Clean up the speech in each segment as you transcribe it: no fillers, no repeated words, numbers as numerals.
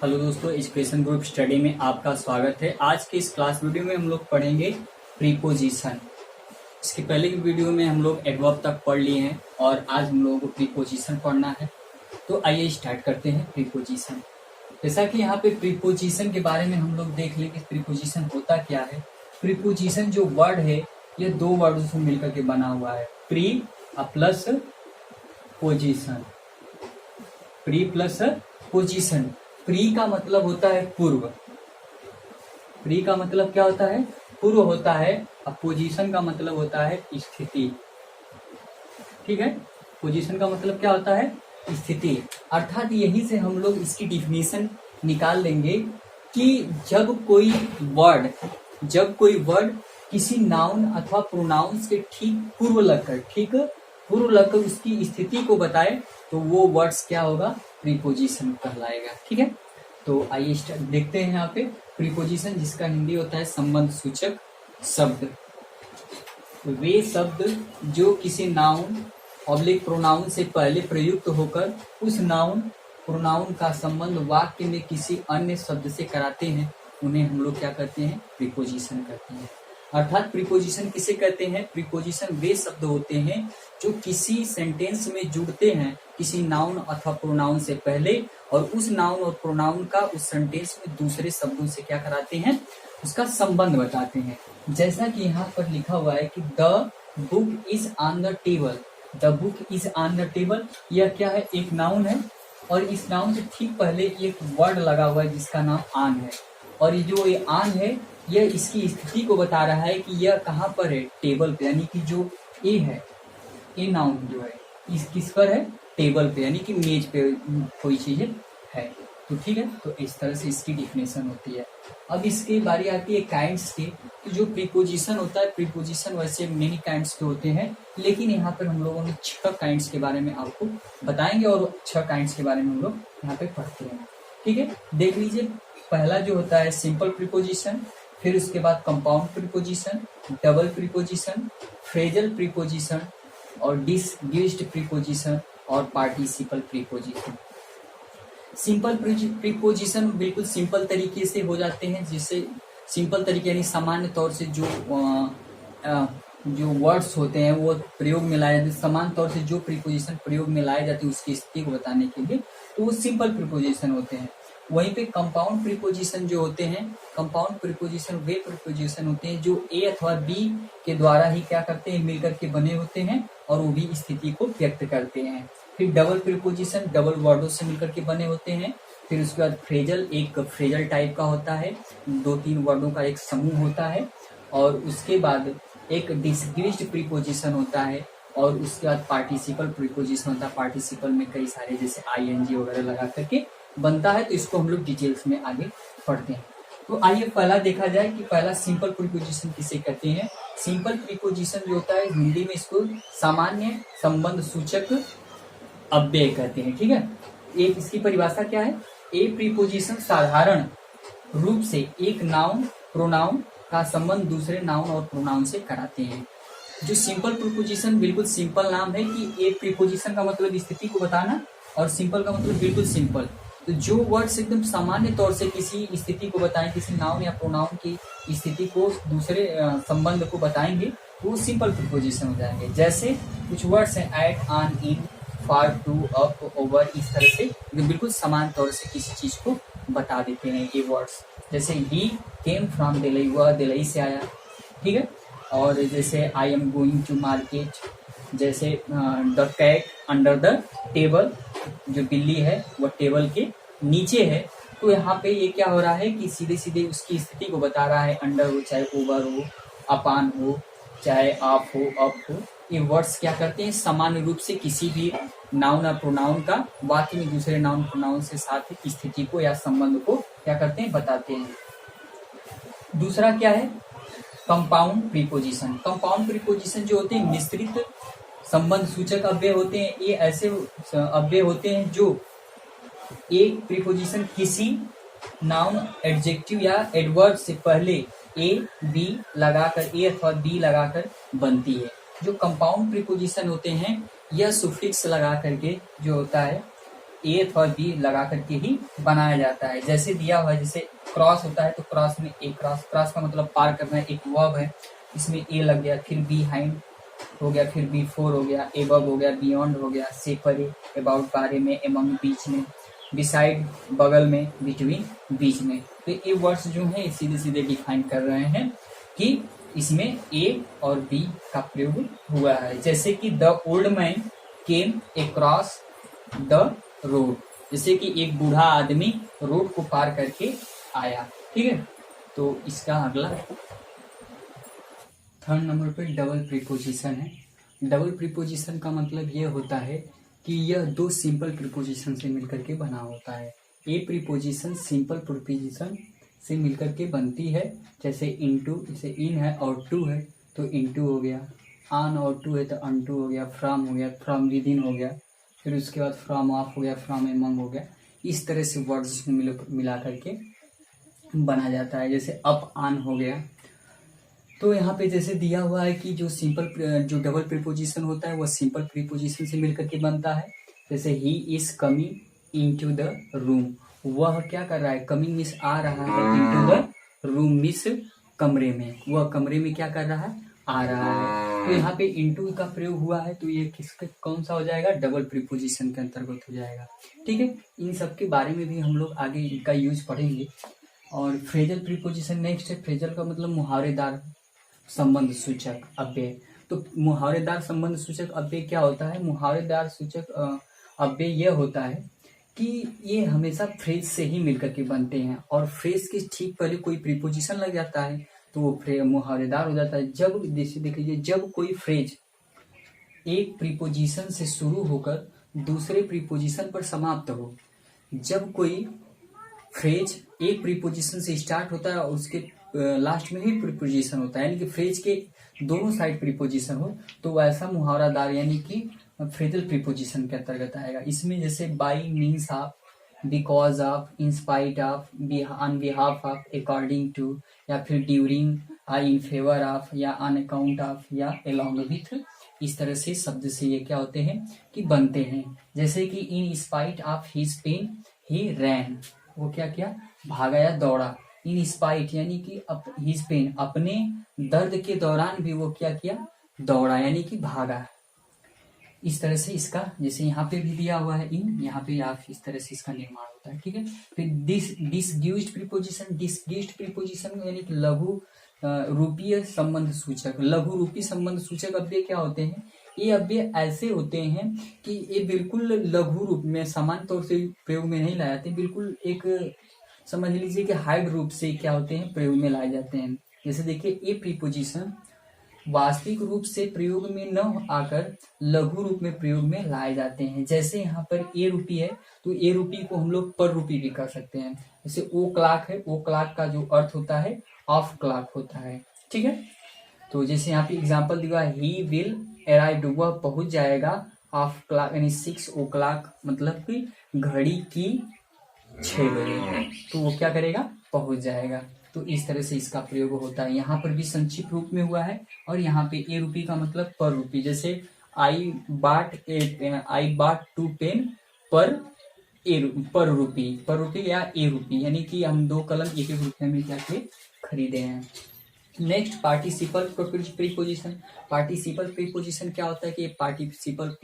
Hello दोस्तों, education group study में आपका स्वागत है। आज के इस क्लास वीडियो में हम लोग पढ़ेंगे प्रीपोजिशन। इसके पहले की वीडियो में हम लोग एडवर्ब तक पढ़ लिए हैं और आज हम लोगों को प्रीपोजिशन पढ़ना है। तो आइए स्टार्ट करते हैं प्रीपोजिशन। जैसा कि यहाँ पे प्रीपोजिशन के बारे में हम लोग देख लें कि प्रीपोजिशन होता क्या है। प्रीपोजिशन जो वर्ड है ये दो वर्डों से मिलकर के बना हुआ है, pre plus position. Pre plus position. Pre का मतलब होता है पूर्व। प्री का मतलब क्या होता है? पूर्व होता है। अब पोजीशन का मतलब होता है स्थिति। ठीक है, पोजीशन का मतलब क्या होता है? स्थिति। अर्थात यहीं से हम लोग इसकी डिफिनेशन निकाल लेंगे कि जब कोई वर्ड किसी नाउन अथवा प्रोनाउंस के ठीक पूर्व लगकर उसकी स्थिति को बताए तो वो वर्ड्स क्या होगा? प्रीपोजिशन कहलाएगा। ठीक है, तो आइए देखते हैं यहाँ पे प्रीपोजिशन, जिसका हिंदी होता है संबंध सूचक शब्द। वे शब्द जो किसी नाउन ऑब्लिक प्रोनाउन से पहले प्रयुक्त होकर उस नाउन प्रोनाउन का संबंध वाक्य में किसी अन्य शब्द से कराते हैं, उन्हें हम लोग क्या करते हैं? प्रीपोजिशन करते हैं। अर्थात प्रीपोजिशन किसे कहते हैं? प्रीपोजिशन वे शब्द होते हैं जो किसी सेंटेंस में जुड़ते हैं किसी नाउन अथवा प्रोनाउन से पहले और उस नाउन और प्रोनाउन का उस सेंटेंस में दूसरे शब्दों से क्या कराते हैं? उसका संबंध बताते हैं। जैसा कि यहाँ पर लिखा हुआ है कि the book is on the table. The book is on the table, यह क्या है? एक नाउन है और इस नाउन से ठीक पहले एक वर्ड लगा हुआ है जिसका नाम ऑन है। और ये जो ये ऑन है यह इसकी स्थिति को बता रहा है कि यह कहाँ पर है? टेबल पे। यानी कि जो ए है, ए नाउन जो है इस किस पर है? टेबल पे, यानी कि मेज पे कोई चीज है। तो ठीक है, तो इस तरह से इसकी डिफिनेशन होती है। अब इसकी बारी आती है काइंड्स की। तो जो प्रीपोजिशन होता है, प्रीपोजिशन वैसे मेनी काइंड्स के होते हैं, लेकिन यहाँ पर हम लोगों ने 6 काइंड्स के बारे में आपको बताएंगे और 6 काइंड्स के बारे में हम लोग यहाँ पे पढ़ते हैं। ठीक है, देख लीजिए। पहला जो होता है सिंपल प्रीपोजिशन, फिर उसके बाद compound preposition, double preposition, phrasal preposition और डिसग्यूज्ड प्रीपोजिशन और पार्टिसिपल प्रीपोजिशन। सिंपल प्रीपोजिशन बिल्कुल सिंपल तरीके से हो जाते हैं, जिससे सिंपल तरीके यानी सामान्य तौर से जो वर्ड्स होते हैं वो प्रयोग में लाए जाते हैं। सामान्य तौर से जो प्रीपोजिशन प्रयोग में लाए जाते हैं उसकी स्थिति को बताने के लिए, तो वो सिंपल प्रीपोजिशन होते हैं। वहीं पे कंपाउंड प्रीपोजिशन जो होते हैं, कंपाउंड प्रीपोजिशन वे प्रीपोजिशन होते हैं जो ए अथवा बी के द्वारा ही क्या करते हैं? मिलकर के बने होते हैं और वो भी स्थिति को व्यक्त करते हैं। फिर डबल प्रीपोजिशन डबल वर्डों से मिलकर के बने होते हैं। फिर उसके बाद फ्रेजल, एक फ्रेजल टाइप का होता है, 2-3 वर्डों का एक समूह होता है। और उसके बाद एक डिसग्यूज्ड प्रीपोजिशन होता है और उसके बाद पार्टिसिपल प्रीपोजिशन होता है। पार्टिसिपल में कई सारे जैसे आईएनजी वगैरह लगा करके बनता है, तो इसको हम लोग डिटेल्स में आगे पढ़ते हैं। तो आइए पहला देखा जाए कि पहला सिंपल प्रीपोजिशन किसे कहते हैं। सिंपल प्रीपोजिशन जो होता है हिंदी में इसको सामान्य संबंध सूचक अव्यय कहते हैं। ठीक है, एक इसकी परिभाषा क्या है? ए प्रीपोजिशन साधारण रूप से एक नाउन प्रोनाउन का संबंध दूसरे नाउन और प्रोनाउन से कराते हैं। जो सिंपल प्रीपोजिशन बिल्कुल सिंपल नाम है कि ए प्रीपोजिशन का मतलब स्थिति को बताना और सिंपल का मतलब बिल्कुल सिंपल। तो जो वर्ड्स एकदम सामान्य तौर से किसी स्थिति को बताएं, किसी नाउन या प्रोनाउन की स्थिति को दूसरे संबंध को बताएंगे, तो वो सिंपल प्रीपोजिशन हो जाएंगे। जैसे कुछ वर्ड्स हैं at, on, in, for, to, up, over, इस तरह से बिल्कुल समान तौर से किसी चीज को बता देते हैं ये वर्ड्स। जैसे ही केम फ्रॉम दिल्ली, वह दिल्ली से आया। ठीक है, और जैसे I am going to market, जैसे the cat under the table, जो बिल्ली है वह टेबल के नीचे है। तो यहाँ पे ये क्या हो रहा है कि सीधे सीधे उसकी स्थिति को बता रहा है। अंडर हो चाहे ओवर हो, अपान हो चाहे आप हो, अप हो, ये वर्ड्स क्या करते हैं? सामान्य रूप से किसी भी नाउन या प्रोनाउन का वाक्य में दूसरे नाउन प्रोनाउन से साथ स्थिति को या संबंध को क्या करते हैं? बताते हैं। दूसरा क्या है? Compound preposition. कंपाउंड प्रीपोजिशन जो होते हैं मिश्रित संबंध सूचक अव्यय होते हैं। ये ऐसे अव्यय होते हैं जो एक प्रीपोजिशन किसी नाउन, एडजेक्टिव या एडवर्ब से पहले ए बी लगाकर, ए अथवा बी लगाकर बनती है। जो कंपाउंड प्रीपोजिशन होते हैं यह सुफिक्स लगा करके जो होता है ए अथवा बी लगा करके ही बनाया जाता है। जैसे दिया हुआ है, जैसे क्रॉस होता है तो क्रॉस में ए, क्रॉस का मतलब पार करना है, एक वर्ब है, इसमें ए लग गया, फिर बिहाइंड हो गया, फिर बिफोर हो गया, एबव हो गया, बियॉन्ड हो गया, सेपरे अबाउट बारे में, एमंग बीच में, बिसाइड बगल में, बिटवीन बीच में। तो ये वर्ड्स जो है सीधे सीधे डिफाइन कर रहे हैं कि इसमें ए और बी का प्रयोग हुआ है। जैसे कि the old man came across the road, जैसे कि एक बूढ़ा आदमी रोड को पार करके आया। ठीक है, तो इसका अगला 3rd नंबर पे डबल प्रीपोजिशन है। डबल प्रीपोजिशन का मतलब यह होता है कि यह दो सिंपल प्रीपोजिशन से मिलकर के बना होता है। ए प्रीपोजिशन सिंपल प्रीपोजिशन से मिलकर के बनती है, जैसे इनटू, जैसे इन है और टू है तो इनटू हो गया, ऑन और टू है तो अनटू हो गया, फ्रॉम हो गया, फ्रॉम विद इन हो गया, फिर उसके बाद फ्रॉम ऑफ हो गया, फ्रॉम एमंग हो गया। इस तरह से वर्ड्स को मिला करके बना जाता है। जैसे अप ऑन हो गया, तो यहाँ पे जैसे दिया हुआ है कि जो डबल प्रीपोजिशन होता है वह सिंपल प्रीपोजिशन से मिलकर के बनता है। जैसे he is coming into the room, वह क्या कर रहा है, कमिंग मीन्स आ रहा है, इनटू द रूम मीन्स कमरे में, वह कमरे में क्या कर रहा है, आ रहा है। तो यहाँ पे इनटू का प्रयोग हुआ है, तो ये किसका कौन सा हो जाएगा, डबल प्रीपोजिशन के अंतर्गत हो जाएगा। ठीक है, इन सब के बारे में भी हम लोग आगे इनका यूज पढ़ेंगे। और फ्रेजल प्रीपोजिशन नेक्स्ट है। फ्रेजल का मतलब मुहावरेदार संबंध सूचक अव्यय। तो मुहावरेदार संबंध सूचक अव्यय क्या होता है, मुहावरेदार सूचक अव्यय यह होता है कि ये हमेशा फ्रेज से ही मिलकर के बनते हैं और फ्रेज के ठीक पहले कोई प्रीपोजिशन लग जाता है तो वो मुहावरेदार हो जाता है। जब जैसे देखिए, जब कोई फ्रेज एक प्रीपोजिशन से शुरू होकर दूसरे प्रीपोजिशन पर समाप्त हो, जब कोई फ्रेज एक प्रीपोजिशन से स्टार्ट होता है और उसके लास्ट में ही प्रीपोजिशन होता है, यानी कि फ्रेज के दोनों साइड प्रीपोजिशन हो, तो वैसा मुहावरादार यानी कि फ्रेजल प्रीपोजिशन के अंतर्गत आएगा। इसमें जैसे by means of, because of, in spite of, on behalf of, according to, या फिर ड्यूरिंग, इन फेवर ऑफ, या ऑन अकाउंट ऑफ, या अलोंग विथ, इस तरह से शब्द से ये क्या होते हैं कि बनते हैं। जैसे कि in spite of his pain he ran, वो क्या किया, भागा या दौड़ा। इन स्पाइट यानी कि हिज पेन, अपने दर्द के दौरान भी वो क्या किया, दौड़ा यानी कि भागा। इस तरह से इसका, जैसे यहाँ पे भी दिया हुआ है इन, यहाँ पे आप इस तरह से इसका निर्माण होता है। ठीक है, फिर डिसग्यूज्ड प्रीपोजिशन। डिसग्यूज्ड प्रीपोजिशन यानी कि लघु रूपीय संबंध सूचक। लघु रूपी संबंध सूचक अव्यय क्या होते हैं, ये अव्यय ऐसे होते हैं कि ये बिल्कुल लघु रूप में सामान्य तौर से प्रयोग में नहीं लाए जाते, बिल्कुल एक समझ लीजिए कि हाइड रूप से क्या होते हैं, प्रयोग में लाए जाते हैं। जैसे देखिए, ए प्रीपोजिशन वास्तविक रूप से प्रयोग में न आकर लघु रूप में प्रयोग में लाए जाते हैं। जैसे यहाँ पर ए रूपी है तो ए रूपी को हम लोग पर रूपी भी कर सकते हैं। जैसे ओ क्लाक है, ओ क्लाक का जो अर्थ होता है ऑफ क्लाक होता है। ठीक है, तो जैसे यहाँ पे एग्जाम्पल दिया, ही विल अराइव, वह पहुंच जाएगा, ऑफ क्लाक यानी 6 o'clock, मतलब कि घड़ी की 6 बजे, तो वो क्या करेगा, पहुंच जाएगा। तो इस तरह से इसका प्रयोग होता है। यहाँ पर भी संक्षिप्त रूप में हुआ है और यहाँ पे ए रूपी का मतलब पर रूपी। जैसे आई बाट 2 पेन पर रूपी या ए रूपी, यानी कि हम 2 कलम 1 रुपये में क्या के खरीदे हैं। Next participle preposition. Participle preposition क्या होता है कि पार्टिसिपल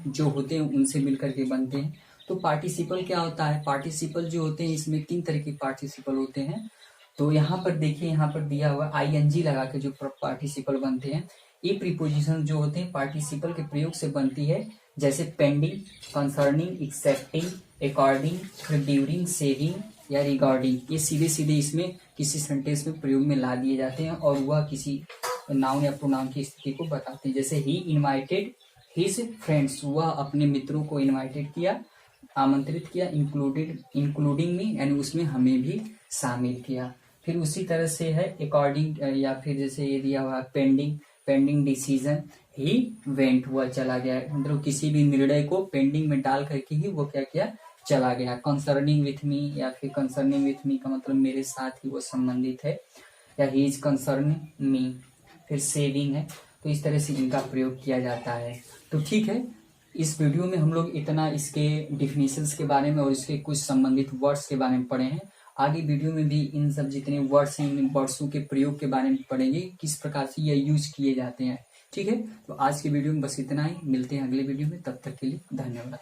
जो होते हैं उनसे मिलकर के बनते हैं। तो पार्टिसिपल क्या होता है, पार्टिसिपल जो होते हैं इसमें 3 तरह के पार्टिसिपल होते हैं। तो यहाँ पर देखिए, यहाँ पर दिया हुआ आईएनजी लगा के जो पार्टिसिपल बनते हैं, ये प्रीपोजिशन जो होते हैं पार्टिसिपल के प्रयोग से बनती है। जैसे pending, concerning, accepting, according, during, saving या रिगार्डिंग, ये सीधे सीधे इसमें किसी सेंटेंस में प्रयोग में ला दिए जाते हैं और वह किसी नाउन या प्रोनाउन की स्थिति को बताते हैं। जैसे ही इनवाइटेड हिज फ्रेंड्स, वह अपने मित्रों को इनवाइटेड किया, आमंत्रित किया, इंक्लूडिंग मी, यानी उसमें हमें भी शामिल किया। फिर उसी तरह से है अकॉर्डिंग, या फिर जैसे ये दिया हुआ पेंडिंग डिसीजन, ही वेंट, हुआ चला गया, मतलब किसी भी निर्णय को पेंडिंग में डाल करके ही वो क्या किया, चला गया। कंसर्निंग विथ मी, या फिर कंसर्निंग विथ मी का मतलब मेरे साथ ही वो संबंधित है, या ही इज कंसर्निंग मी। फिर सेविंग है, तो इस तरह से इनका प्रयोग किया जाता है। तो ठीक है, इस वीडियो में हम लोग इतना इसके डिफिनीशंस के बारे में और इसके कुछ संबंधित वर्ड्स के बारे में पढ़े हैं। आगे वीडियो में भी इन सब जितने वर्ड्स हैं, इन वर्ड्सों के प्रयोग के बारे में पढ़ेंगे, किस प्रकार से ये यूज किए जाते हैं। ठीक है, तो आज के वीडियो में बस इतना ही। मिलते हैं अगले वीडियो में, तब तक के लिए धन्यवाद।